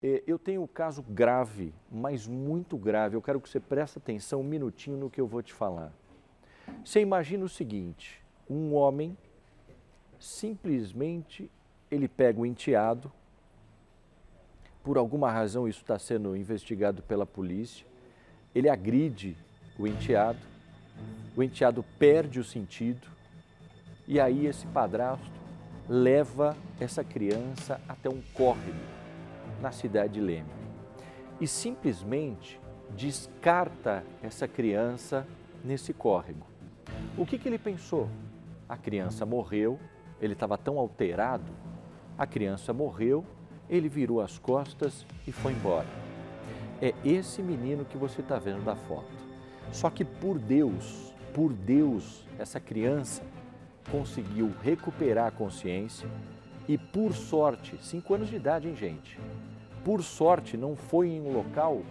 Eu tenho um caso grave, mas muito grave. Eu quero que você preste atenção um minutinho no que eu vou te falar. Você imagina o seguinte, um homem, simplesmente, ele pega o enteado, por alguma razão isso está sendo investigado pela polícia, ele agride o enteado perde o sentido, e aí esse padrasto leva essa criança até um córrego na cidade de Leme e simplesmente descarta essa criança nesse córrego. O que ele pensou? A criança morreu, ele estava tão alterado, a criança morreu, ele virou as costas e foi embora. É esse menino que você está vendo da foto. Só que por Deus, essa criança conseguiu recuperar a consciência e por sorte, 5 anos de idade, hein, gente? Por sorte, não foi em um local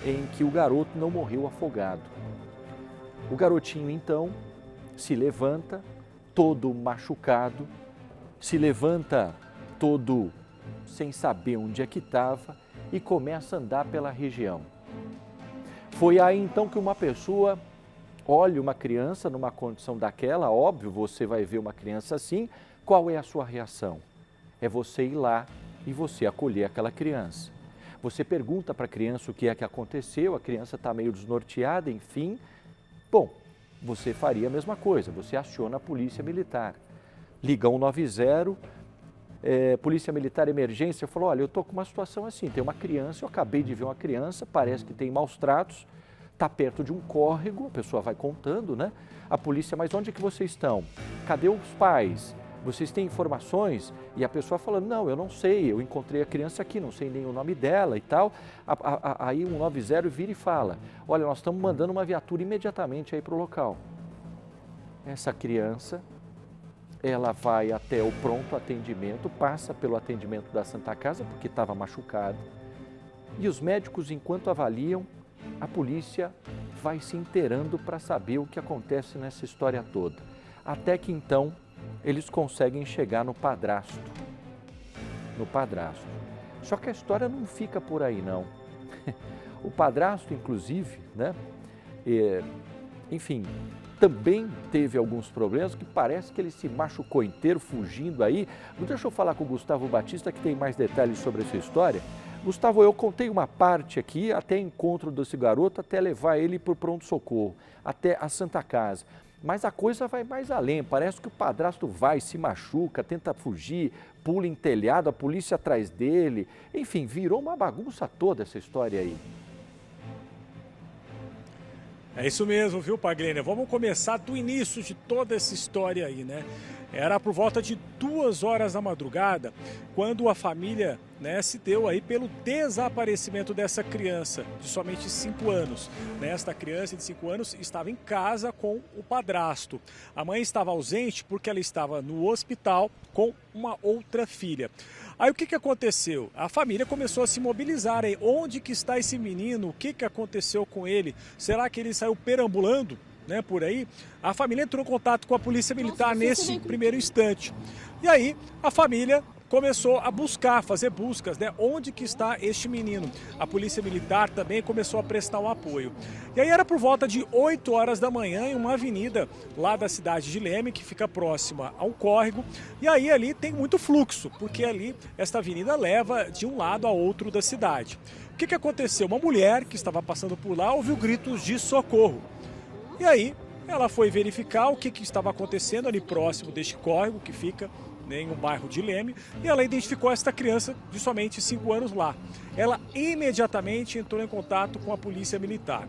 em que o garoto não morreu afogado. O garotinho, então, se levanta, todo machucado, se levanta todo sem saber onde é que estava e começa a andar pela região. Foi aí, então, que uma pessoa olha uma criança numa condição daquela, óbvio, você vai ver uma criança assim, qual é a sua reação? É você ir lá e você acolher aquela criança. Você pergunta para a criança o que é que aconteceu, a criança está meio desnorteada, enfim. Bom, você faria a mesma coisa, você aciona a polícia militar. Liga 190, polícia militar emergência, falou, olha, eu estou com uma situação assim, tem uma criança, eu acabei de ver uma criança, parece que tem maus tratos, está perto de um córrego, a pessoa vai contando, né? A polícia, mas onde é que vocês estão? Cadê os pais? Vocês têm informações? E a pessoa falando, não, eu não sei, eu encontrei a criança aqui, não sei nem o nome dela e tal. Aí 190 vira e fala, olha, nós estamos mandando uma viatura imediatamente aí para o local. Essa criança, ela vai até o pronto atendimento, passa pelo atendimento da Santa Casa, porque estava machucada. E os médicos, enquanto avaliam, a polícia vai se inteirando para saber o que acontece nessa história toda. Até que então, eles conseguem chegar no padrasto. Só que a história não fica por aí, não. O padrasto, inclusive, né? Enfim, também teve alguns problemas, que parece que ele se machucou inteiro, fugindo aí. Deixa eu falar com o Gustavo Batista, que tem mais detalhes sobre essa história. Gustavo, eu contei uma parte aqui, até encontro desse garoto, até levar ele para o pronto-socorro, até a Santa Casa. Mas a coisa vai mais além, parece que o padrasto vai, se machuca, tenta fugir, pula em telhado, a polícia atrás dele. Enfim, virou uma bagunça toda essa história aí. É isso mesmo, viu, Paglenha? Vamos começar do início de toda essa história aí, né? Era por volta de 2 horas da madrugada, quando a família, né, se deu aí pelo desaparecimento dessa criança de somente 5 anos. Esta criança de 5 anos estava em casa com o padrasto. A mãe estava ausente porque ela estava no hospital com uma outra filha. Aí o que aconteceu? A família começou a se mobilizar aí. Onde que está esse menino? O que aconteceu com ele? Será que ele saiu perambulando, né, por aí? A família entrou em contato com a polícia militar nesse primeiro instante. E aí a família começou a buscar, fazer buscas, né? Onde que está este menino? A polícia militar também começou a prestar um apoio. E aí era por volta de 8 horas da manhã em uma avenida lá da cidade de Leme, que fica próxima a um córrego. E aí ali tem muito fluxo, porque ali esta avenida leva de um lado a outro da cidade. O que aconteceu? Uma mulher que estava passando por lá ouviu gritos de socorro. E aí ela foi verificar o que estava acontecendo ali próximo deste córrego, que fica em um bairro de Leme, e ela identificou esta criança de somente 5 anos lá. Ela imediatamente entrou em contato com a polícia militar.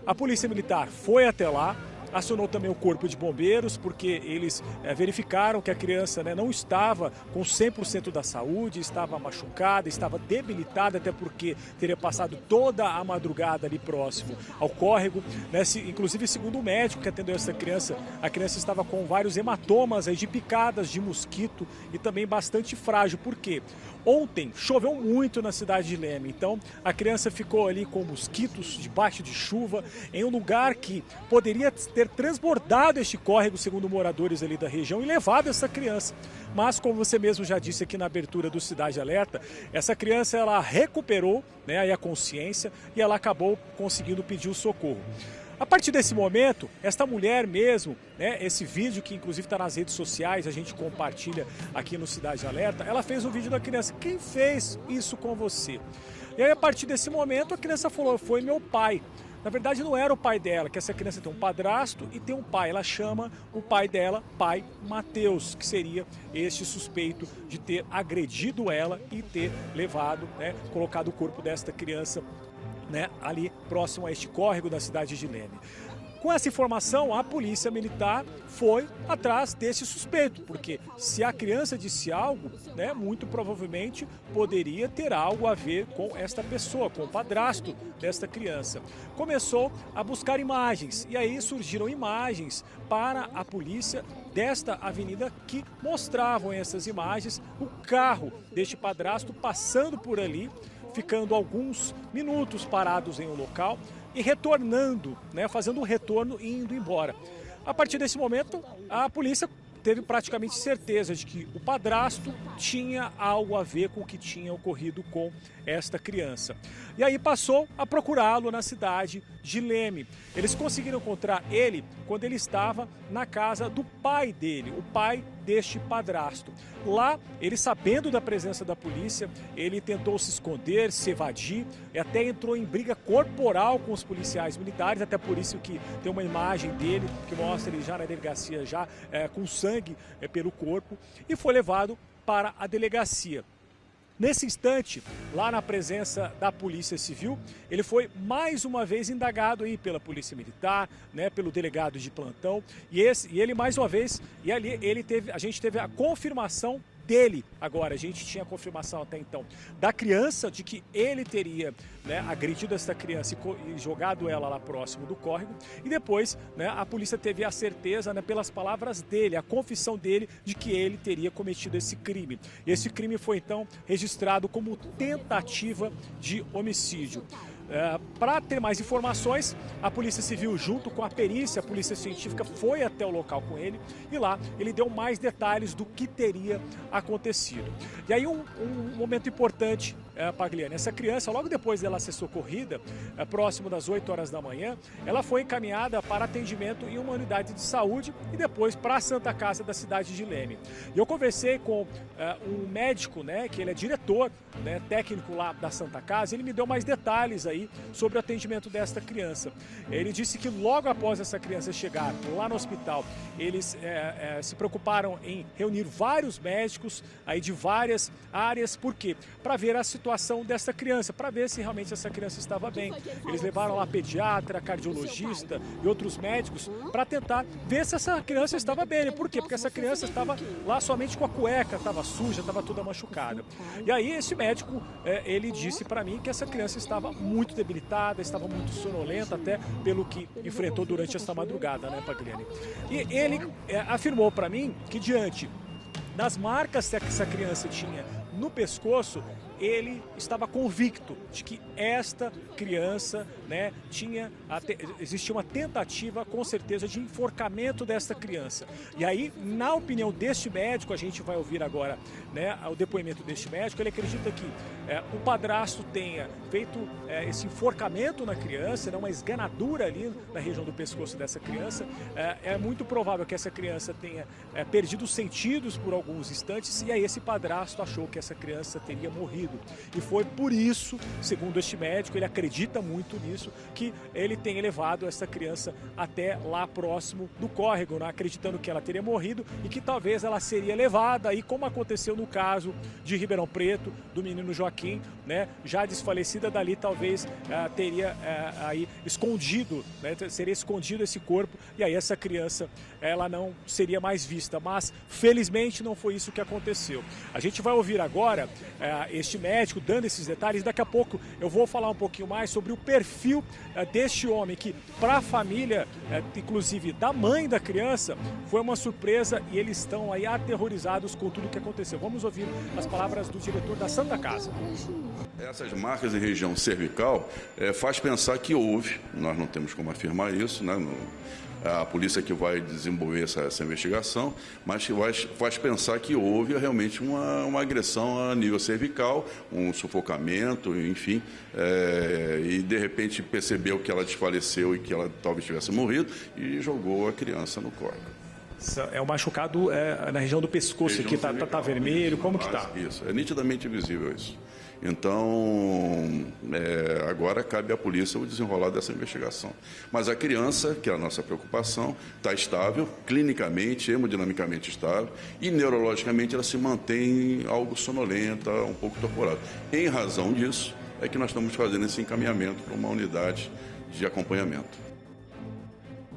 A polícia militar foi até lá, acionou também o corpo de bombeiros, porque eles verificaram que a criança, né, não estava com 100% da saúde, estava machucada, estava debilitada, até porque teria passado toda a madrugada ali próximo ao córrego, né? Inclusive, segundo o médico que atendeu essa criança, a criança estava com vários hematomas aí de picadas de mosquito e também bastante frágil. Por quê? Ontem choveu muito na cidade de Leme, então a criança ficou ali com mosquitos debaixo de chuva, em um lugar que poderia ter ter transbordado este córrego, segundo moradores ali da região, e levado essa criança. Mas, como você mesmo já disse aqui na abertura do Cidade Alerta, essa criança ela recuperou, né, aí a consciência e ela acabou conseguindo pedir o socorro. A partir desse momento, esta mulher mesmo, né, esse vídeo que inclusive está nas redes sociais, a gente compartilha aqui no Cidade Alerta, ela fez um vídeo da criança. Quem fez isso com você? E aí, a partir desse momento, a criança falou, foi meu pai. Na verdade, não era o pai dela, que essa criança tem um padrasto e tem um pai. Ela chama o pai dela, pai Mateus, que seria este suspeito de ter agredido ela e ter levado, né, colocado o corpo desta criança, né, ali próximo a este córrego da cidade de Leme. Com essa informação, a polícia militar foi atrás desse suspeito, porque se a criança disse algo, né, muito provavelmente poderia ter algo a ver com esta pessoa, com o padrasto desta criança. Começou a buscar imagens, e aí surgiram imagens para a polícia desta avenida que mostravam essas imagens, o carro deste padrasto passando por ali, ficando alguns minutos parados em um local e retornando, né, fazendo um retorno e indo embora. A partir desse momento, a polícia teve praticamente certeza de que o padrasto tinha algo a ver com o que tinha ocorrido com esta criança. E aí passou a procurá-lo na cidade de Leme. Eles conseguiram encontrar ele quando ele estava na casa do pai dele, o pai deste padrasto. Lá, ele sabendo da presença da polícia, ele tentou se esconder, se evadir, e até entrou em briga corporal com os policiais militares, até por isso que tem uma imagem dele que mostra ele já na delegacia, já com sangue pelo corpo, e foi levado para a delegacia. Nesse instante, lá na presença da Polícia Civil, ele foi mais uma vez indagado aí pela Polícia Militar, né, pelo delegado de plantão, e ele mais uma vez, e ali a gente teve a confirmação dele. Agora, a gente tinha a confirmação até então da criança de que ele teria, né, agredido essa criança e jogado ela lá próximo do córrego, e depois, né, a polícia teve a certeza, né, pelas palavras dele, a confissão dele de que ele teria cometido esse crime. Esse crime foi então registrado como tentativa de homicídio. Para ter mais informações, a Polícia Civil, junto com a perícia, a Polícia Científica, foi até o local com ele e lá ele deu mais detalhes do que teria acontecido. E aí um momento importante, Pagliani, essa criança, logo depois dela ser socorrida, próximo das 8 horas da manhã, ela foi encaminhada para atendimento em uma unidade de saúde e depois para a Santa Casa da cidade de Leme. E eu conversei com um médico, né, que ele é diretor, né, técnico lá da Santa Casa, ele me deu mais detalhes aí sobre o atendimento desta criança. Ele disse que logo após essa criança chegar lá no hospital, eles se preocuparam em reunir vários médicos aí de várias áreas. Por quê? Para ver a situação dessa criança, para ver se realmente essa criança estava bem. Eles levaram lá pediatra, cardiologista e outros médicos para tentar ver se essa criança estava bem. Por quê? Porque essa criança estava lá somente com a cueca, estava suja, estava toda machucada. E aí esse médico, ele disse para mim que essa criança estava muito debilitada, estava muito sonolenta, até pelo que enfrentou durante essa madrugada, né, Pagliani? E ele afirmou para mim que diante das marcas que essa criança tinha no pescoço, ele estava convicto de que esta criança, né, existia uma tentativa, com certeza, de enforcamento desta criança. E aí, na opinião deste médico, a gente vai ouvir agora, né, o depoimento deste médico, ele acredita que o padrasto tenha feito esse enforcamento na criança, né, uma esganadura ali na região do pescoço dessa criança. É muito provável que essa criança tenha perdido os sentidos por alguns instantes, e aí esse padrasto achou que essa criança teria morrido. E foi por isso, segundo este médico, ele acredita muito nisso, que ele tenha levado essa criança até lá próximo do córrego, né, acreditando que ela teria morrido e que talvez ela seria levada, aí como aconteceu no caso de Ribeirão Preto, do menino Joaquim, né, já desfalecida, dali talvez teria aí escondido, né, seria escondido esse corpo, e aí essa criança ela não seria mais vista, mas felizmente não foi isso que aconteceu. A gente vai ouvir agora este médico dando esses detalhes. Daqui a pouco eu vou falar um pouquinho mais sobre o perfil deste homem, que para a família, inclusive da mãe da criança, foi uma surpresa e eles estão aí aterrorizados com tudo que aconteceu. Vamos ouvir as palavras do diretor da Santa Casa. Essas marcas em região cervical faz pensar que houve, nós não temos como afirmar isso, né, a polícia que vai desenvolver essa investigação, mas que faz pensar que houve realmente uma agressão a nível cervical, um sufocamento, enfim, e de repente percebeu que ela desfaleceu e que ela talvez tivesse morrido e jogou a criança no córrego. É o machucado na região do pescoço, aqui tá vermelho, como que tá? Isso, é nitidamente visível isso. Então, agora cabe à polícia o desenrolar dessa investigação. Mas a criança, que é a nossa preocupação, está estável, clinicamente, hemodinamicamente estável, e neurologicamente ela se mantém algo sonolenta, um pouco torturada. Em razão disso, é que nós estamos fazendo esse encaminhamento para uma unidade de acompanhamento.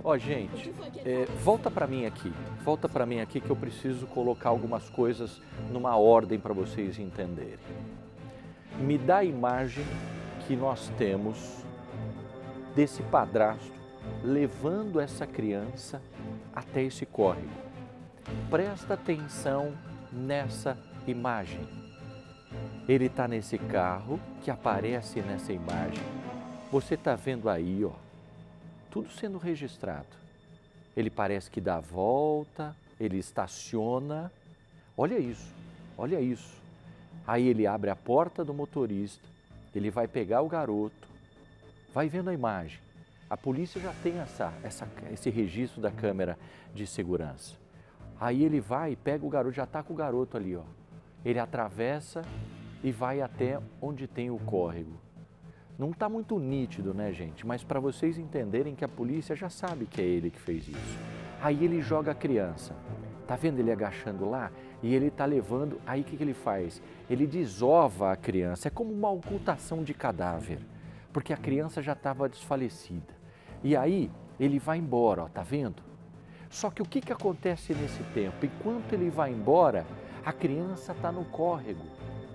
Ó, gente, volta para mim aqui que eu preciso colocar algumas coisas numa ordem para vocês entenderem. Me dá a imagem que nós temos desse padrasto levando essa criança até esse córrego. Presta atenção nessa imagem. Ele está nesse carro que aparece nessa imagem. Você está vendo aí, ó, tudo sendo registrado. Ele parece que dá a volta, ele estaciona. Olha isso, olha isso. Aí ele abre a porta do motorista, ele vai pegar o garoto, vai vendo a imagem. A polícia já tem esse registro da câmera de segurança. Aí ele vai e pega o garoto, já está com o garoto ali, ó. Ele atravessa e vai até onde tem o córrego. Não está muito nítido, né, gente? Mas para vocês entenderem que a polícia já sabe que é ele que fez isso. Aí ele joga a criança. Tá vendo ele agachando lá? E ele tá levando, aí o que ele faz? Ele desova a criança, é como uma ocultação de cadáver, porque a criança já estava desfalecida. E aí ele vai embora, ó, tá vendo? Só que o que acontece nesse tempo? Enquanto ele vai embora, a criança está no córrego.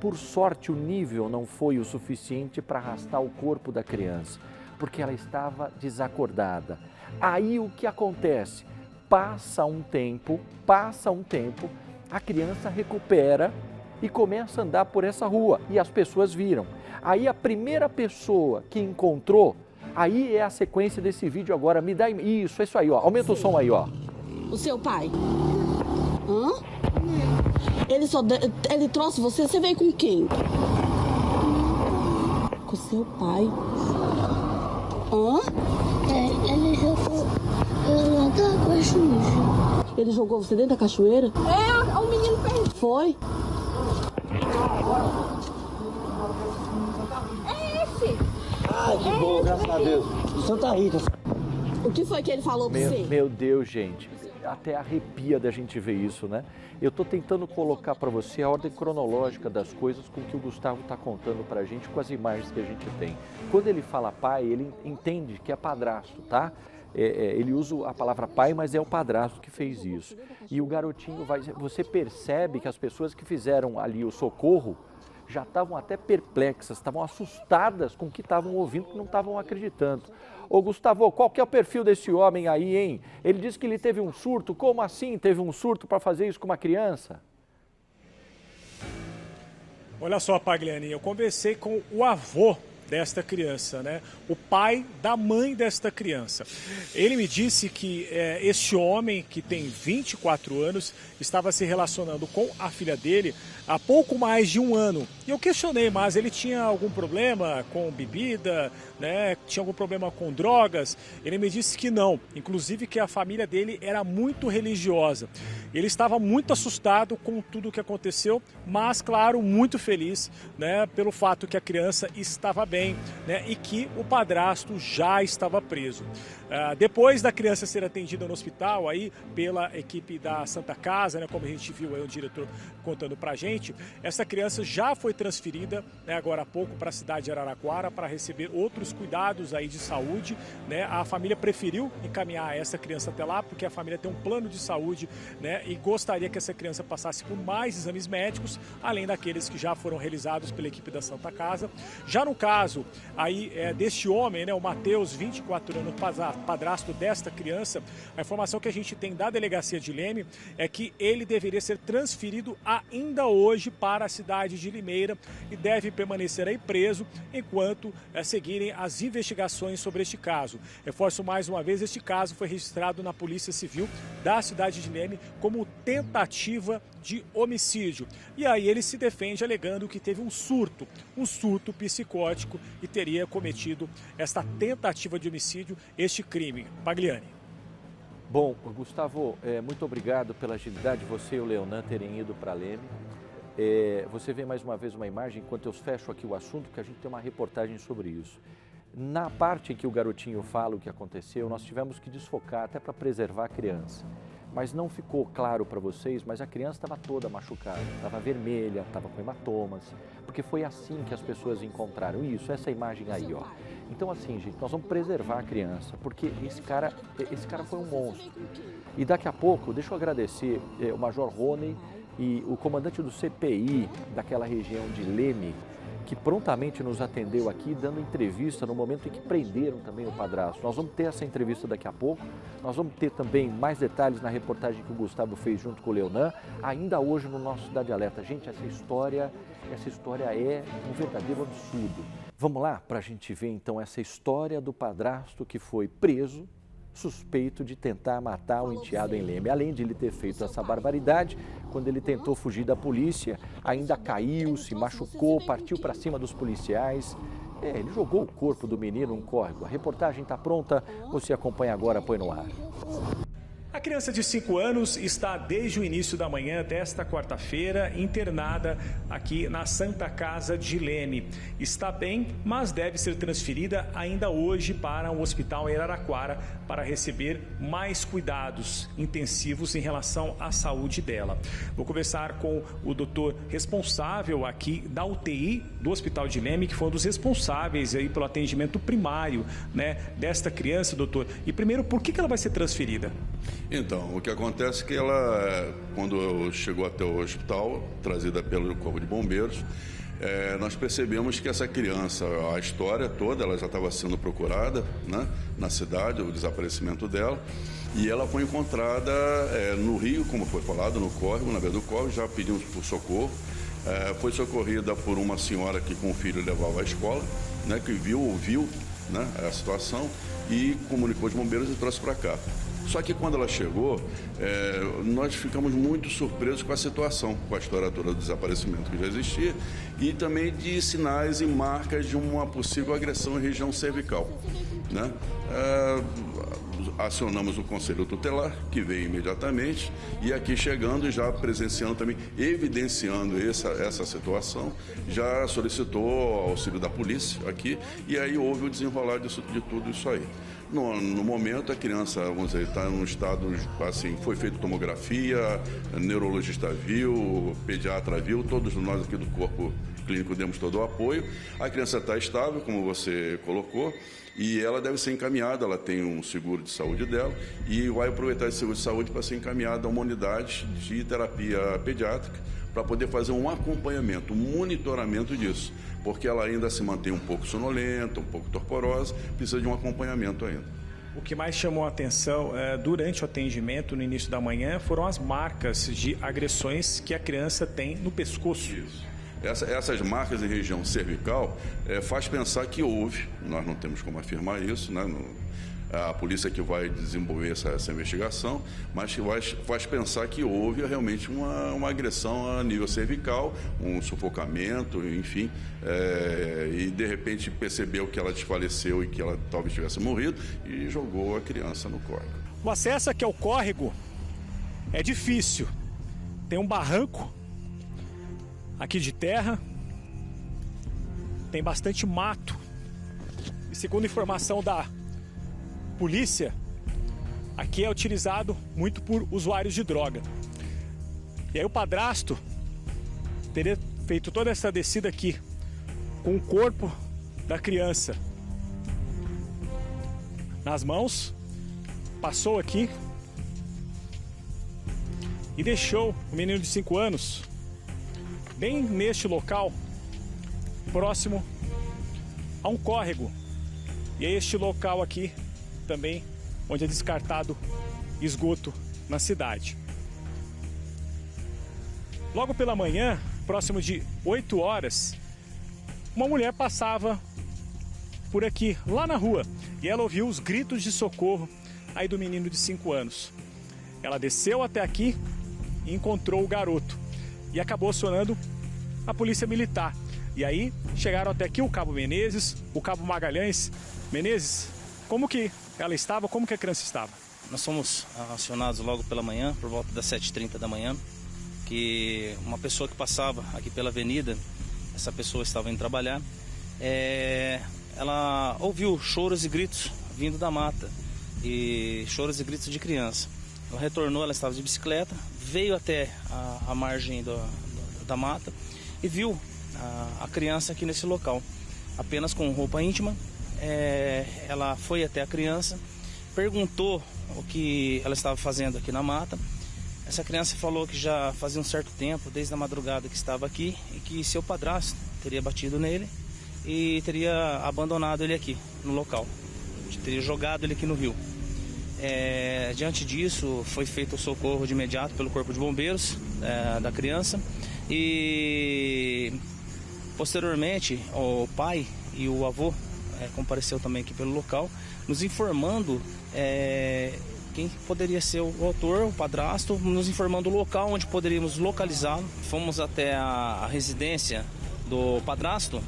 Por sorte, o nível não foi o suficiente para arrastar o corpo da criança, porque ela estava desacordada. Aí o que acontece? Passa um tempo, a criança recupera e começa a andar por essa rua e as pessoas viram. Aí a primeira pessoa que encontrou, aí é a sequência desse vídeo agora, me dá isso, é isso aí, ó, aumenta o som aí, ó. O seu pai? Hã? Ele trouxe você veio com quem? Com seu pai. Hã? Ele jogou eu da cachoeira. Ele jogou você dentro da cachoeira? O menino perdido. Foi? É esse. Ah, que bom, graças a Deus. Santa Rita. O que foi que ele falou pra você? Meu Deus, gente, até arrepia da gente ver isso, né? Eu estou tentando colocar para você a ordem cronológica das coisas com que o Gustavo está contando para a gente, com as imagens que a gente tem. Quando ele fala pai, ele entende que é padrasto, tá? Ele usa a palavra pai, mas é o padrasto que fez isso. E o garotinho você percebe que as pessoas que fizeram ali o socorro já estavam até perplexas, estavam assustadas com o que estavam ouvindo, que não estavam acreditando. Ô Gustavo, qual que é o perfil desse homem aí, hein? Ele disse que ele teve um surto. Como assim teve um surto para fazer isso com uma criança? Olha só, Pagliani, eu conversei com o avô desta criança, né? O pai da mãe desta criança. Ele me disse que este homem, que tem 24 anos, estava se relacionando com a filha dele há pouco mais de um ano. E eu questionei, mas ele tinha algum problema com bebida, né? Tinha algum problema com drogas? Ele me disse que não, inclusive que a família dele era muito religiosa. Ele estava muito assustado com tudo o que aconteceu, mas, claro, muito feliz, né, pelo fato que a criança estava bem, né, e que o padrasto já estava preso. Depois da criança ser atendida no hospital aí pela equipe da Santa Casa, né, como a gente viu aí o diretor contando pra gente, essa criança já foi transferida, né, agora há pouco para a cidade de Araraquara para receber outros cuidados aí de saúde, né? A família preferiu encaminhar essa criança até lá porque a família tem um plano de saúde, né, e gostaria que essa criança passasse por mais exames médicos, além daqueles que já foram realizados pela equipe da Santa Casa. Já no caso caso aí deste homem, né, o Matheus, 24 anos, padrasto desta criança, a informação que a gente tem da delegacia de Leme é que ele deveria ser transferido ainda hoje para a cidade de Limeira e deve permanecer aí preso enquanto seguirem as investigações sobre este caso. Reforço mais uma vez, este caso foi registrado na Polícia Civil da cidade de Leme como tentativa de homicídio. E aí ele se defende alegando que teve um surto psicótico e teria cometido esta tentativa de homicídio, este crime. Pagliani. Bom, Gustavo, muito obrigado pela agilidade, você e o Leonan terem ido para Leme. Você vê mais uma vez uma imagem, enquanto eu fecho aqui o assunto, que a gente tem uma reportagem sobre isso. Na parte em que o garotinho fala o que aconteceu, nós tivemos que desfocar até para preservar a criança. Mas não ficou claro para vocês, mas a criança estava toda machucada, estava vermelha, estava com hematomas, porque foi assim que as pessoas encontraram isso, essa imagem aí, ó. Então assim, gente, nós vamos preservar a criança, porque esse cara foi um monstro. E daqui a pouco, deixa eu agradecer o Major Rony e o comandante do CPI daquela região de Leme, que prontamente nos atendeu aqui, dando entrevista no momento em que prenderam também o padrasto. Nós vamos ter essa entrevista daqui a pouco, nós vamos ter também mais detalhes na reportagem que o Gustavo fez junto com o Leonan, ainda hoje no nosso Cidade Alerta. Gente, essa história é um verdadeiro absurdo. Vamos lá para a gente ver então essa história do padrasto que foi preso, suspeito de tentar matar o enteado em Leme. Além de ele ter feito essa barbaridade, quando ele tentou fugir da polícia, ainda caiu, se machucou, partiu para cima dos policiais. Ele jogou o corpo do menino num córrego. A reportagem está pronta, você acompanha agora, põe no ar. A criança de 5 anos está desde o início da manhã desta quarta-feira internada aqui na Santa Casa de Leme. Está bem, mas deve ser transferida ainda hoje para o hospital em Araraquara para receber mais cuidados intensivos em relação à saúde dela. Vou conversar com o doutor responsável aqui da UTI do Hospital de Leme, que foi um dos responsáveis aí pelo atendimento primário, né, desta criança, doutor. E primeiro, por que ela vai ser transferida? Então, o que acontece é que ela, quando chegou até o hospital, trazida pelo Corpo de Bombeiros, nós percebemos que essa criança, a história toda, ela já estava sendo procurada, né, na cidade, o desaparecimento dela, e ela foi encontrada no rio, como foi falado, no córrego, na beira do córrego, já pedimos por socorro. Foi socorrida por uma senhora que com o filho levava à escola, né, que ouviu, né, a situação e comunicou os bombeiros e trouxe para cá. Só que quando ela chegou, nós ficamos muito surpresos com a situação, com a história toda do desaparecimento que já existia e também de sinais e marcas de uma possível agressão em região cervical, né? Acionamos o Conselho Tutelar, que veio imediatamente, e aqui chegando, já presenciando também, evidenciando essa situação, já solicitou auxílio da polícia aqui, e aí houve o desenrolar de tudo isso aí. No momento, a criança, vamos dizer, está num estado, assim, foi feita tomografia, neurologista viu, pediatra viu, todos nós aqui do corpo clínico demos todo o apoio. A criança está estável, como você colocou, e ela deve ser encaminhada, ela tem um seguro de saúde dela, e vai aproveitar esse seguro de saúde para ser encaminhada a uma unidade de terapia pediátrica, para poder fazer um acompanhamento, um monitoramento disso, porque ela ainda se mantém um pouco sonolenta, um pouco torporosa, precisa de um acompanhamento ainda. O que mais chamou a atenção durante o atendimento, no início da manhã, foram as marcas de agressões que a criança tem no pescoço. Isso. Essas marcas em região cervical faz pensar que houve, nós não temos como afirmar isso, né? A polícia que vai desenvolver essa investigação, mas faz pensar que houve realmente uma agressão a nível cervical, um sufocamento, enfim, e de repente percebeu que ela desfaleceu e que ela talvez tivesse morrido e jogou a criança no córrego. O acesso aqui ao córrego é difícil, tem um barranco aqui de terra, tem bastante mato e segundo informação da polícia, aqui é utilizado muito por usuários de droga. E aí o padrasto teria feito toda essa descida aqui com o corpo da criança nas mãos, passou aqui e deixou o menino de 5 anos bem neste local, próximo a um córrego. E é este local aqui também onde é descartado esgoto na cidade. Logo pela manhã, próximo de 8 horas, uma mulher passava por aqui, lá na rua, e ela ouviu os gritos de socorro aí do menino de 5 anos. Ela desceu até aqui e encontrou o garoto e acabou acionando a polícia militar. E aí chegaram até aqui o cabo Menezes, o cabo Magalhães. Menezes, como que ela estava, como que a criança estava? Nós fomos acionados logo pela manhã, por volta das 7h30 da manhã, que uma pessoa que passava aqui pela avenida, essa pessoa estava indo trabalhar, ela ouviu choros e gritos vindo da mata, e choros e gritos de criança. Ela retornou, ela estava de bicicleta, veio até a margem da mata e viu a criança aqui nesse local, apenas com roupa íntima. Ela foi até a criança, perguntou o que ela estava fazendo aqui na mata. Essa criança falou que já fazia um certo tempo, desde a madrugada que estava aqui, e que seu padrasto teria batido nele e teria abandonado ele aqui no local, teria jogado ele aqui no rio. Diante disso, foi feito o socorro de imediato pelo Corpo de Bombeiros da criança, e posteriormente o pai e o avô compareceu também aqui pelo local, nos informando quem poderia ser o autor, o padrasto, nos informando o local onde poderíamos localizá-lo. Fomos até a residência do padrasto,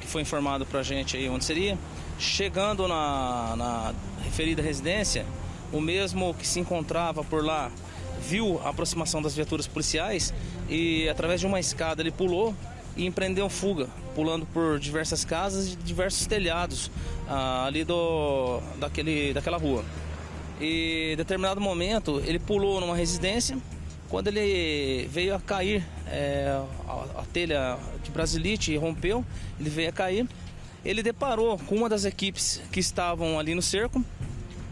que foi informado para a gente aí onde seria. Chegando na referida residência, o mesmo que se encontrava por lá viu a aproximação das viaturas policiais e, através de uma escada, ele pulou e empreendeu fuga, pulando por diversas casas e diversos telhados ali daquela rua. E, em determinado momento, ele pulou numa residência. Quando ele veio a cair, a telha de brasilite rompeu, ele veio a cair. Ele deparou com uma das equipes que estavam ali no cerco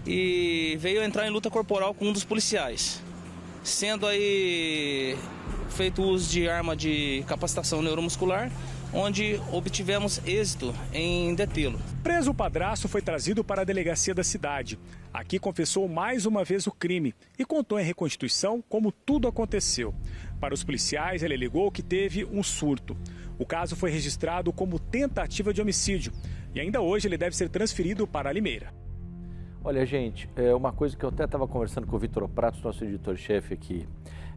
e veio entrar em luta corporal com um dos policiais, sendo aí feito uso de arma de capacitação neuromuscular, onde obtivemos êxito em detê-lo. Preso, o padrasto foi trazido para a delegacia da cidade. Aqui confessou mais uma vez o crime e contou em reconstituição como tudo aconteceu. Para os policiais, ele alegou que teve um surto. O caso foi registrado como tentativa de homicídio e ainda hoje ele deve ser transferido para Limeira. Olha, gente, uma coisa que eu até estava conversando com o Vitor Pratos, nosso editor-chefe aqui.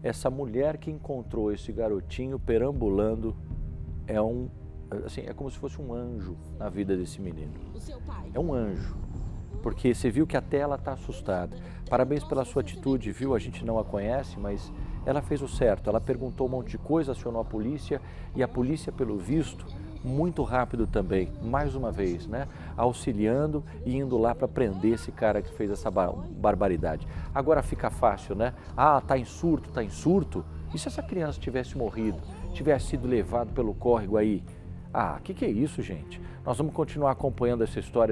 Essa mulher que encontrou esse garotinho perambulando é como se fosse um anjo na vida desse menino. O seu pai? É um anjo, porque você viu que até ela está assustada. Parabéns pela sua atitude, viu? A gente não a conhece, mas ela fez o certo. Ela perguntou um monte de coisa, acionou a polícia e a polícia, pelo visto, muito rápido também, mais uma vez, né? Auxiliando e indo lá para prender esse cara que fez essa barbaridade. Agora fica fácil, né? Tá em surto, tá em surto. E se essa criança tivesse morrido, tivesse sido levado pelo córrego aí? Que é isso, gente? Nós vamos continuar acompanhando essa história